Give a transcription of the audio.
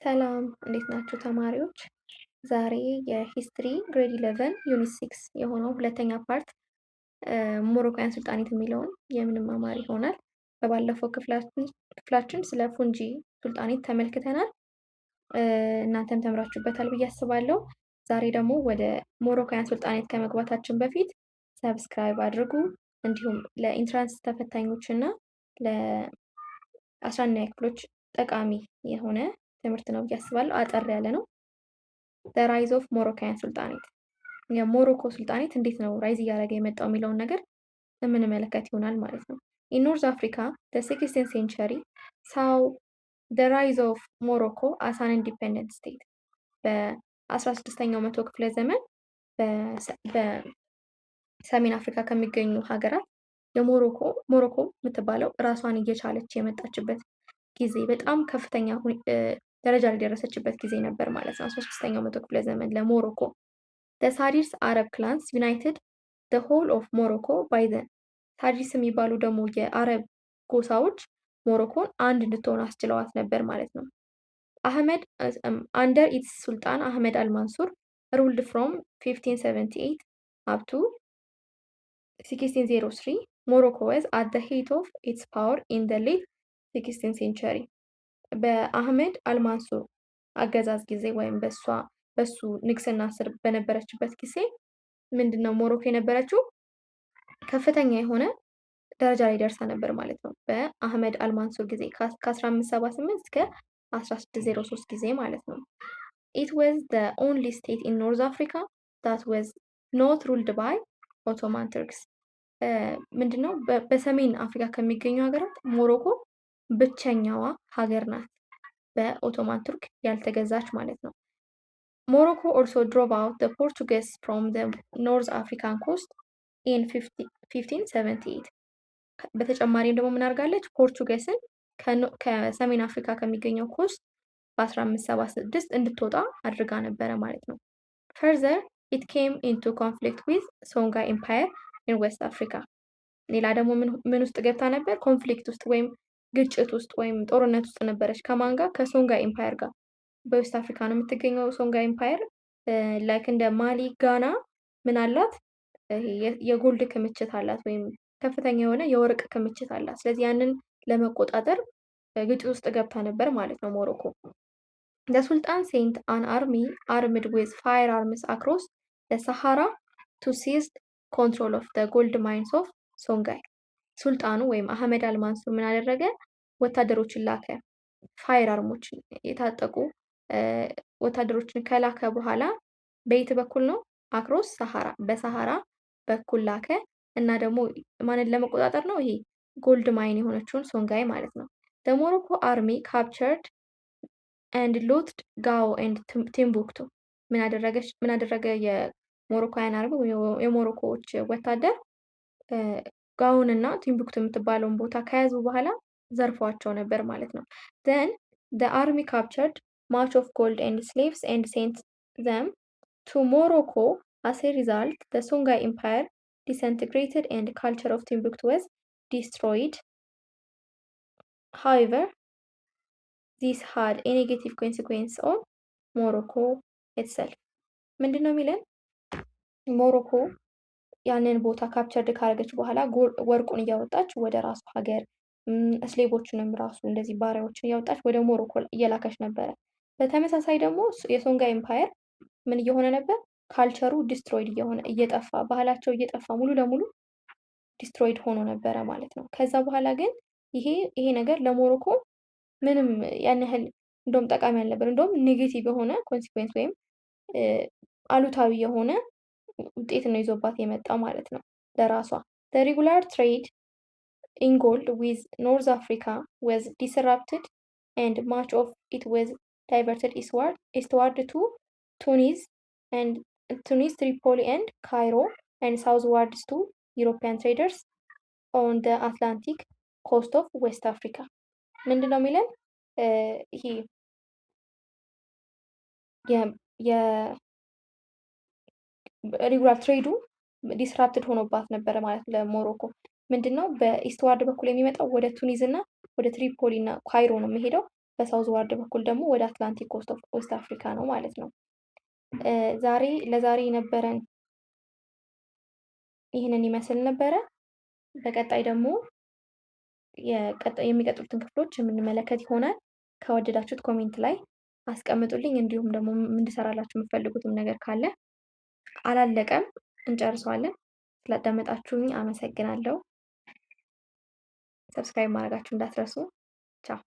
ሰላም እንዴት ናችሁ ተማሪዎች? ዛሬ የሂስትሪ ግሬድ 11 ዩኒት 6 የሆነው ሁለተኛ ፓርት ሞሮካውያን ሱልጣኔት የሚለውን የምንማማር ይሆናል። በባለፈው ክፍላችን ስለ ፉንጂ ሱልጣኔት ተመልክተናል። እናንተም ተምራችሁበታል ብዬ አስባለሁ። ዛሬ ደግሞ ወደ ሞሮካውያን ሱልጣኔት ከመግባታችን በፊት ሰብስክራይብ አድርጉ። እንዲሁም ለኢንትራንስ ተፈታኞች እና ለ11ኛ ክፍሎች ጠቃሚ የሆነ ትምህርት ነው ብዬ አስባለሁ። አጠር ያለ ነው። ዘ ራይዝ ኦፍ ሞሮካውያን ሱልጣኔት የሞሮኮ ሱልጣኔት እንዴት ነው ራይዝ እያደረገ የመጣው የሚለውን ነገር የምንመለከት ይሆናል ማለት ነው። ኢን ኖርዝ አፍሪካ ዘ 16th ሴንቸሪ ሳው ዘ ራይዝ ኦፍ ሞሮኮ አስ አን ኢንዲፔንደንት ስቴት በ16ኛው መቶ ክፍለ ዘመን በሰሜን አፍሪካ ከሚገኙ ሀገራት ሞሮኮ የምትባለው ራሷን እየቻለች የመጣችበት ጊዜ በጣም ከፍተኛ ደረጃ ላይ የደረሰችበት ጊዜ ነበር ማለት ነው። 16ኛው መቶ ክፍለ ዘመን ለሞሮኮ the ሳዲርስ አረብ ክላንስ ዩናይትድ the whole of Morocco by the ሳዲርስ የሚባሉ ደግሞ የአረብ ጎሳዎች ሞሮኮን አንድ እንድትሆን አስችለዋት ነበር ማለት ነው። አህመድ under its ሱልጣን አህመድ አልማንሱር ruled from 1578 up to 1603 Morocco was at the height of its power in the late 16th century በአህመድ አልማንሱር አገዛዝ ጊዜ ወይም በሱ ንግስና ስር በነበረችበት ጊዜ ምንድነው ሞሮኮ የነበረችው ከፍተኛ የሆነ ደረጃ ላይ ደርሳ ነበር ማለት ነው። በአህመድ አልማንሱር ጊዜ ከ1578 እስከ 1603 ጊዜ ማለት ነው። It was the only state in North Africa that was not ruled by Ottoman Turks ምንድነው በሰሜን አፍሪካ ከሚገኙ ሀገራት ሞሮኮ ብቸኛዋ ሀገር ናት በኦቶማን ቱርክ ያልተገዛች ማለት ነው። ሞሮኮ also drove out the Portuguese from the North African coast in 1578 በተጨማሪም ደግሞ ምን አድርጋለች? ፖርቹጌስን ከሰሜን አፍሪካ ከሚገኘው ኮስት በ1576 እንድትወጣ አድርጋ ነበረ ማለት ነው። Further, it came into conflict with Songhai Empire in West Africa ሌላ ደግሞ ምን ውስጥ ገብታ ነበር? ኮንፍሊክት ውስጥ ወይም ግጭት ውስጥ ወይም ጦርነት ውስጥ ነበረች። ከማን ጋር? ከሶንጋ ኢምፓየር ጋር። በዌስት አፍሪካ ነው የምትገኘው ሶንጋ ኢምፓየር። ላይክ እንደ ማሊ፣ ጋና ምን አላት? የጎልድ ክምችት አላት ወይም ከፍተኛ የሆነ የወርቅ ክምችት አላት። ስለዚህ ያንን ለመቆጣጠር ግጭት ውስጥ ገብታ ነበር ማለት ነው ሞሮኮ። The Sultan sent an army armed with firearms across the Sahara to seize control of the gold mines of ሶንጋይ ሱልጣኑ ወይም አህመድ አልማንሱር ምን አደረገ? ወታደሮችን ላከ። ፋየር አርሞችን የታጠቁ ወታደሮችን ከላከ በኋላ በየት በኩል ነው? አክሮስ ሰሃራ በሰሃራ በኩል ላከ እና ደግሞ ማንን ለመቆጣጠር ነው? ይሄ ጎልድ ማይን የሆነችውን ሶንጋይ ማለት ነው። the Morocco army captured and looted Gao and Timbuktu ምን አደረገ? የሞሮኮያን አርሚ የሞሮኮዎች ወታደር ጋውን እና ቲምቡክቱ የምትባለውን ቦታ ከያዙ በኋላ ዘርፏቸው ነበር ማለት ነው። then the army captured much of gold and slaves and sent them to Morocco. As a result, the Songhai Empire disintegrated and the culture of Timbuktu was destroyed. However, this had a negative consequence on Morocco itself. ምንድነው የሚለን? ሞሮኮ ያንን ቦታ ካፕቸርድ ካረገች በኋላ ወርቁን እያወጣች ወደ ራሱ ሀገር ስሌቦችንም ራሱ እንደዚህ ባሪያዎችን እያወጣች ወደ ሞሮኮ እየላከች ነበረ። በተመሳሳይ ደግሞ የሶንጋ ኤምፓየር ምን እየሆነ ነበር? ካልቸሩ ዲስትሮይድ እየሆነ እየጠፋ ባህላቸው እየጠፋ ሙሉ ለሙሉ ዲስትሮይድ ሆኖ ነበረ ማለት ነው። ከዛ በኋላ ግን ይሄ ነገር ለሞሮኮ ምንም ያን ያህል እንደውም ጠቃሚ አልነበር። እንደውም ኔጌቲቭ የሆነ ኮንሲኩዌንስ ወይም አሉታዊ የሆነ ውጤት ነው ይዞባት የመጣው ማለት ነው ለራሷ። The regular trade in gold with North Africa was disrupted and much of it was diverted eastward to Tunis, Tripoli and Cairo, and southwards to European traders on the Atlantic coast of West Africa. ምንድነው የሚለን? ይሄ ሬጉላር ትሬዱ ዲስራፕትድ ሆኖባት ነበረ ማለት ለሞሮኮ። ምንድነው በኢስትዋርድ በኩል የሚመጣው ወደ ቱኒዝ እና ወደ ትሪፖሊ እና ካይሮ ነው የሚሄደው። በሳውዝ ዋርድ በኩል ደግሞ ወደ አትላንቲክ ኮስት ኦፍ ዌስት አፍሪካ ነው ማለት ነው። ለዛሬ የነበረን ይህንን ይመስል ነበረ። በቀጣይ ደግሞ የሚቀጥሉትን ክፍሎች የምንመለከት ይሆናል። ከወደዳችሁት ኮሜንት ላይ አስቀምጡልኝ። እንዲሁም ደግሞ እንድሰራላችሁ የምትፈልጉትም ነገር ካለ አላለቀም፣ እንጨርሰዋለን። ስላዳመጣችሁኝ አመሰግናለሁ። ሰብስክራይብ ማድረጋችሁ እንዳትረሱ። ቻው